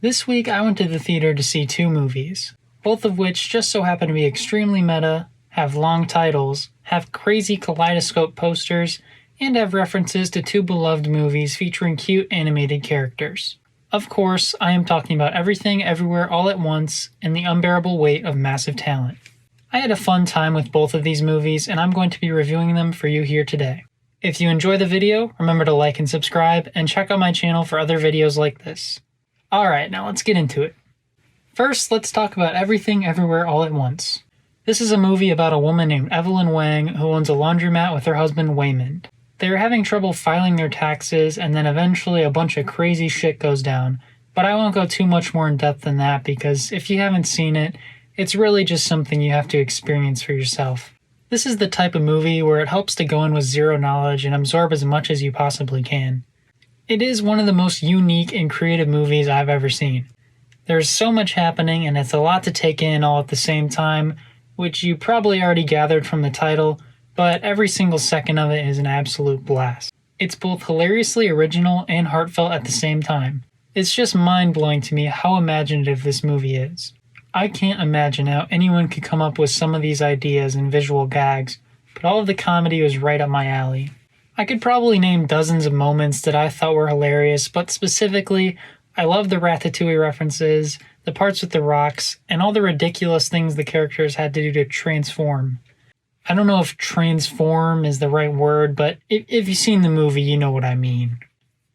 This week I went to the theater to see two movies, both of which just so happen to be extremely meta, have long titles, have crazy kaleidoscope posters, and have references to two beloved movies featuring cute animated characters. Of course, I am talking about Everything Everywhere All at Once and The Unbearable Weight of Massive Talent. I had a fun time with both of these movies, and I'm going to be reviewing them for you here today. If you enjoy the video, remember to like and subscribe, and check out my channel for other videos like this. Alright, now let's get into it. First, let's talk about Everything Everywhere All at Once. This is a movie about a woman named Evelyn Wang who owns a laundromat with her husband Waymond. They are having trouble filing their taxes, and then eventually a bunch of crazy shit goes down, but I won't go too much more in depth than that because if you haven't seen it, it's really just something you have to experience for yourself. This is the type of movie where it helps to go in with zero knowledge and absorb as much as you possibly can. It is one of the most unique and creative movies I've ever seen. There's so much happening and it's a lot to take in all at the same time, which you probably already gathered from the title, but every single second of it is an absolute blast. It's both hilariously original and heartfelt at the same time. It's just mind-blowing to me how imaginative this movie is. I can't imagine how anyone could come up with some of these ideas and visual gags, but all of the comedy was right up my alley. I could probably name dozens of moments that I thought were hilarious, but specifically, I love the Ratatouille references, the parts with the rocks, and all the ridiculous things the characters had to do to transform. I don't know if transform is the right word, but if you've seen the movie, you know what I mean.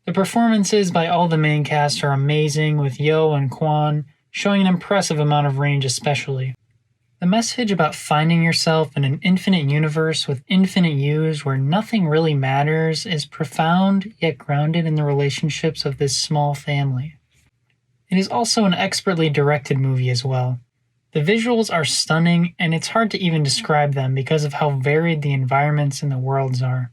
The performances by all the main cast are amazing, with Yo and Quan showing an impressive amount of range especially. The message about finding yourself in an infinite universe with infinite yous where nothing really matters is profound yet grounded in the relationships of this small family. It is also an expertly directed movie as well. The visuals are stunning and it's hard to even describe them because of how varied the environments and the worlds are.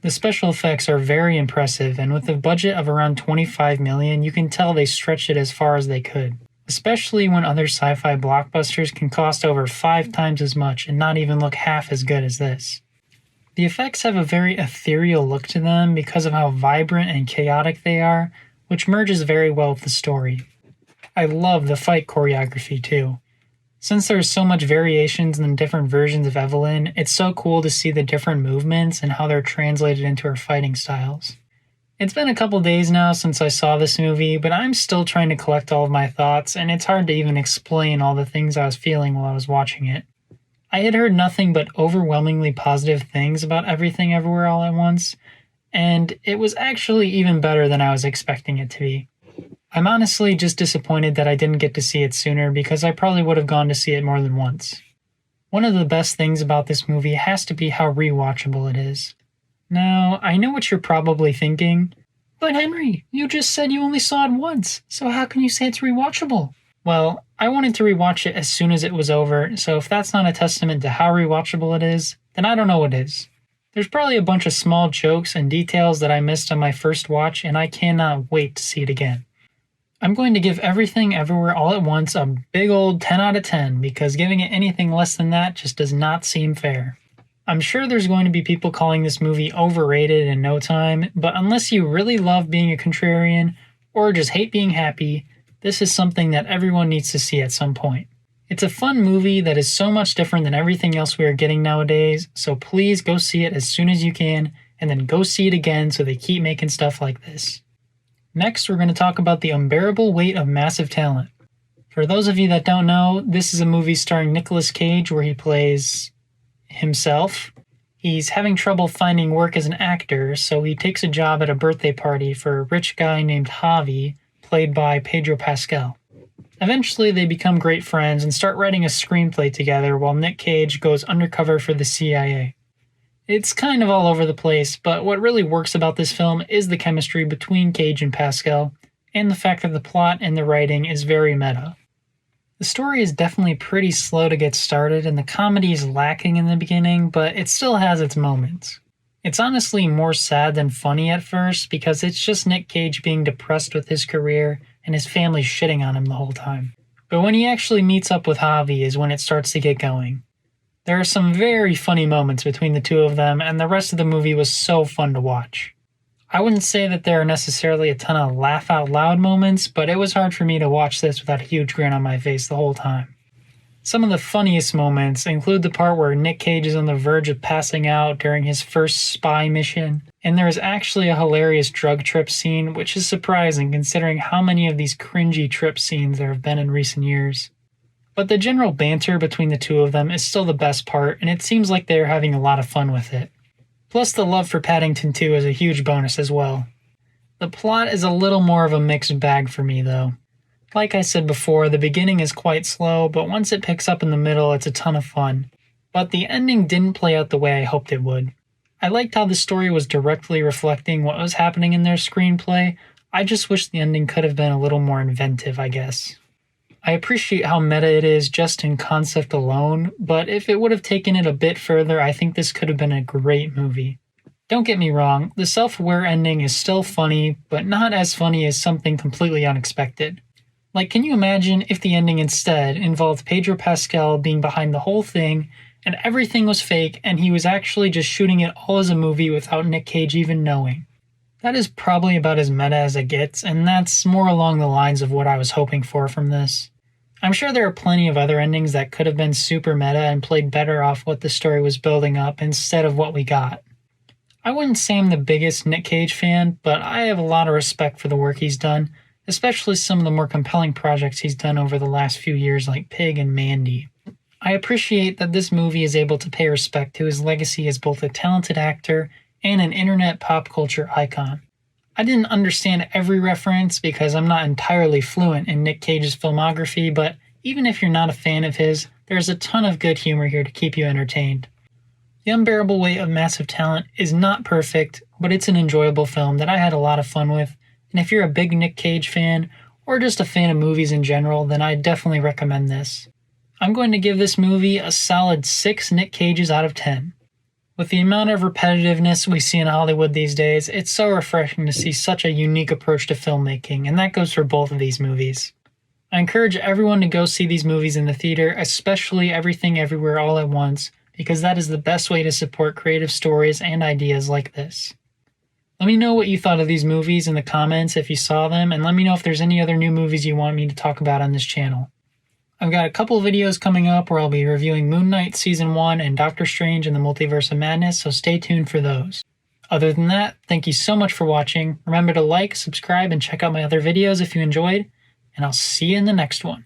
The special effects are very impressive, and with a budget of around $25 million, you can tell they stretched it as far as they could. Especially when other sci-fi blockbusters can cost over 5 times as much and not even look half as good as this. The effects have a very ethereal look to them because of how vibrant and chaotic they are, which merges very well with the story. I love the fight choreography too. Since there's so much variations in the different versions of Evelyn, it's so cool to see the different movements and how they're translated into her fighting styles. It's been a couple days now since I saw this movie, but I'm still trying to collect all of my thoughts, and it's hard to even explain all the things I was feeling while I was watching it. I had heard nothing but overwhelmingly positive things about Everything Everywhere All at Once, and it was actually even better than I was expecting it to be. I'm honestly just disappointed that I didn't get to see it sooner because I probably would have gone to see it more than once. One of the best things about this movie has to be how rewatchable it is. Now, I know what you're probably thinking, but Henry, you just said you only saw it once, so how can you say it's rewatchable? Well, I wanted to rewatch it as soon as it was over, so if that's not a testament to how rewatchable it is, then I don't know what is. There's probably a bunch of small jokes and details that I missed on my first watch, and I cannot wait to see it again. I'm going to give Everything Everywhere All at Once a big old 10 out of 10 because giving it anything less than that just does not seem fair. I'm sure there's going to be people calling this movie overrated in no time, but unless you really love being a contrarian or just hate being happy, this is something that everyone needs to see at some point. It's a fun movie that is so much different than everything else we are getting nowadays, so please go see it as soon as you can, and then go see it again so they keep making stuff like this. Next, we're going to talk about The Unbearable Weight of Massive Talent. For those of you that don't know, this is a movie starring Nicolas Cage where he plays himself. He's having trouble finding work as an actor, so he takes a job at a birthday party for a rich guy named Javi, played by Pedro Pascal. Eventually, they become great friends and start writing a screenplay together while Nick Cage goes undercover for the CIA. It's kind of all over the place, but what really works about this film is the chemistry between Cage and Pascal, and the fact that the plot and the writing is very meta. The story is definitely pretty slow to get started, and the comedy is lacking in the beginning, but it still has its moments. It's honestly more sad than funny at first, because it's just Nick Cage being depressed with his career and his family shitting on him the whole time. But when he actually meets up with Javi is when it starts to get going. There are some very funny moments between the two of them, and the rest of the movie was so fun to watch. I wouldn't say that there are necessarily a ton of laugh out loud moments, but it was hard for me to watch this without a huge grin on my face the whole time. Some of the funniest moments include the part where Nick Cage is on the verge of passing out during his first spy mission, and there is actually a hilarious drug trip scene, which is surprising considering how many of these cringy trip scenes there have been in recent years. But the general banter between the two of them is still the best part, and it seems like they are having a lot of fun with it. Plus, the love for Paddington 2 is a huge bonus as well. The plot is a little more of a mixed bag for me, though. Like I said before, the beginning is quite slow, but once it picks up in the middle, it's a ton of fun. But the ending didn't play out the way I hoped it would. I liked how the story was directly reflecting what was happening in their screenplay. I just wish the ending could have been a little more inventive, I guess. I appreciate how meta it is just in concept alone, but if it would have taken it a bit further, I think this could have been a great movie. Don't get me wrong, the self-aware ending is still funny, but not as funny as something completely unexpected. Like, can you imagine if the ending instead involved Pedro Pascal being behind the whole thing, and everything was fake, and he was actually just shooting it all as a movie without Nick Cage even knowing? That is probably about as meta as it gets, and that's more along the lines of what I was hoping for from this. I'm sure there are plenty of other endings that could have been super meta and played better off what the story was building up instead of what we got. I wouldn't say I'm the biggest Nick Cage fan, but I have a lot of respect for the work he's done, especially some of the more compelling projects he's done over the last few years like Pig and Mandy. I appreciate that this movie is able to pay respect to his legacy as both a talented actor and an internet pop culture icon. I didn't understand every reference because I'm not entirely fluent in Nick Cage's filmography, but even if you're not a fan of his, there's a ton of good humor here to keep you entertained. The Unbearable Weight of Massive Talent is not perfect, but it's an enjoyable film that I had a lot of fun with, and if you're a big Nick Cage fan, or just a fan of movies in general, then I definitely recommend this. I'm going to give this movie a solid 6 Nick Cages out of 10. With the amount of repetitiveness we see in Hollywood these days, it's so refreshing to see such a unique approach to filmmaking, and that goes for both of these movies. I encourage everyone to go see these movies in the theater, especially Everything Everywhere All at Once, because that is the best way to support creative stories and ideas like this. Let me know what you thought of these movies in the comments if you saw them, and let me know if there's any other new movies you want me to talk about on this channel. I've got a couple of videos coming up where I'll be reviewing Moon Knight Season 1 and Doctor Strange and the Multiverse of Madness, so stay tuned for those. Other than that, thank you so much for watching. Remember to like, subscribe, and check out my other videos if you enjoyed, and I'll see you in the next one.